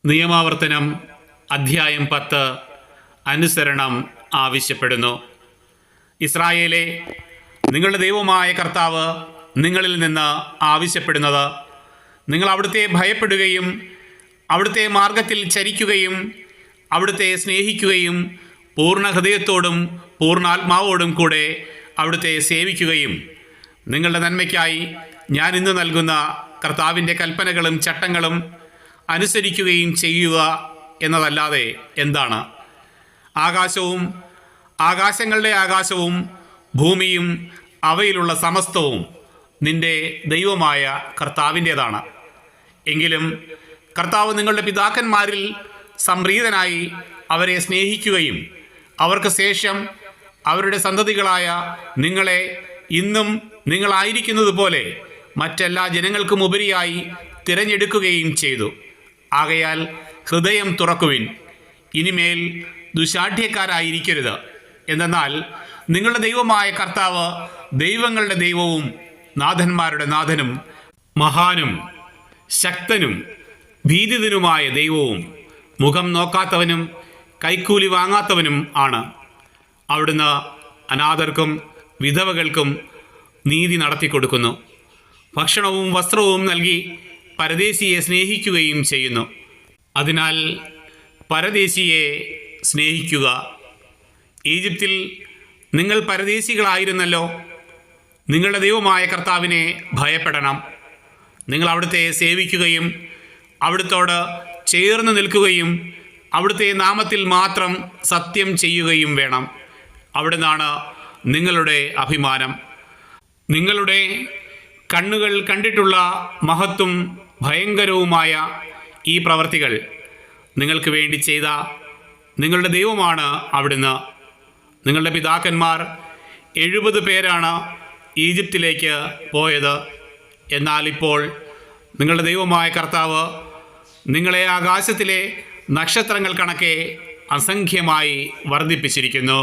നിയമാവർത്തനം അധ്യായം 10 അനുസരണം ആവശ്യപ്പെടുന്നു. ഇസ്രായേലേ, നിങ്ങളുടെ ദൈവമായ കർത്താവ് നിങ്ങളിൽ നിന്ന് ആവശ്യപ്പെടുന്നത് നിങ്ങൾ അവിടുത്തെ ഭയപ്പെടുകയും അവിടുത്തെ മാർഗത്തിൽ ചരിക്കുകയും അവിടുത്തെ സ്നേഹിക്കുകയും പൂർണ്ണ ഹൃദയത്തോടും പൂർണ്ണാത്മാവോടും കൂടെ അവിടുത്തെ സേവിക്കുകയും നിങ്ങളുടെ നന്മയ്ക്കായി ഞാൻ ഇന്ന് നൽകുന്ന കർത്താവിൻ്റെ കൽപ്പനകളും ചട്ടങ്ങളും അനുസരിക്കുകയും ചെയ്യുക എന്നതല്ലാതെ എന്താണ്? ആകാശവും ആകാശങ്ങളുടെ ആകാശവും ഭൂമിയും അവയിലുള്ള സമസ്തവും നിന്റെ ദൈവമായ കർത്താവിൻ്റേതാണ്. എങ്കിലും കർത്താവ് നിങ്ങളുടെ പിതാക്കന്മാരിൽ സംപ്രീതനായി അവരെ സ്നേഹിക്കുകയും അവർക്ക് ശേഷം അവരുടെ സന്തതികളായ നിങ്ങളെ ഇന്നും നിങ്ങളായിരിക്കുന്നത് പോലെ മറ്റെല്ലാ ജനങ്ങൾക്കും ഉപരിയായി തിരഞ്ഞെടുക്കുകയും ചെയ്തു. ആകയാൽ ഹൃദയം തുറക്കുവിൻ, ഇനിമേൽ ദുശാഠ്യക്കാരായിരിക്കരുത്. എന്തെന്നാൽ നിങ്ങളുടെ ദൈവമായ കർത്താവ് ദൈവങ്ങളുടെ ദൈവവും നാഥന്മാരുടെ നാഥനും മഹാനും ശക്തനും ഭീതിതനുമായ ദൈവവും മുഖം നോക്കാത്തവനും കൈക്കൂലി വാങ്ങാത്തവനും ആണ്. അവിടുന്ന് അനാഥർക്കും വിധവകൾക്കും നീതി നടത്തിക്കൊടുക്കുന്നു. ഭക്ഷണവും വസ്ത്രവും നൽകി പരദേശിയെ സ്നേഹിക്കുകയും ചെയ്യുന്നു. അതിനാൽ പരദേശിയെ സ്നേഹിക്കുക. ഈജിപ്തിൽ നിങ്ങൾ പരദേശികളായിരുന്നല്ലോ. നിങ്ങളുടെ ദൈവമായ കർത്താവിനെ ഭയപ്പെടണം. നിങ്ങൾ അവിടുത്തെ സേവിക്കുകയും അവിടുത്തോട് ചേർന്ന് നിൽക്കുകയും അവിടുത്തെ നാമത്തിൽ മാത്രം സത്യം ചെയ്യുകയും വേണം. അവിടുന്നാണ് നിങ്ങളുടെ അഭിമാനം. നിങ്ങളുടെ കണ്ണുകൾ കണ്ടിട്ടുള്ള മഹത്തും ഭയങ്കരവുമായ ഈ പ്രവർത്തികൾ നിങ്ങൾക്ക് വേണ്ടി ചെയ്ത നിങ്ങളുടെ ദൈവമാണ് അവിടുന്ന്. നിങ്ങളുടെ പിതാക്കന്മാർ 70 പേരാണ് ഈജിപ്തിലേക്ക് പോയത്. എന്നാൽ ഇപ്പോൾ നിങ്ങളുടെ ദൈവമായ കർത്താവ് നിങ്ങളെ ആകാശത്തിലെ നക്ഷത്രങ്ങൾ കണക്കെ അസംഖ്യമായി വർദ്ധിപ്പിച്ചിരിക്കുന്നു.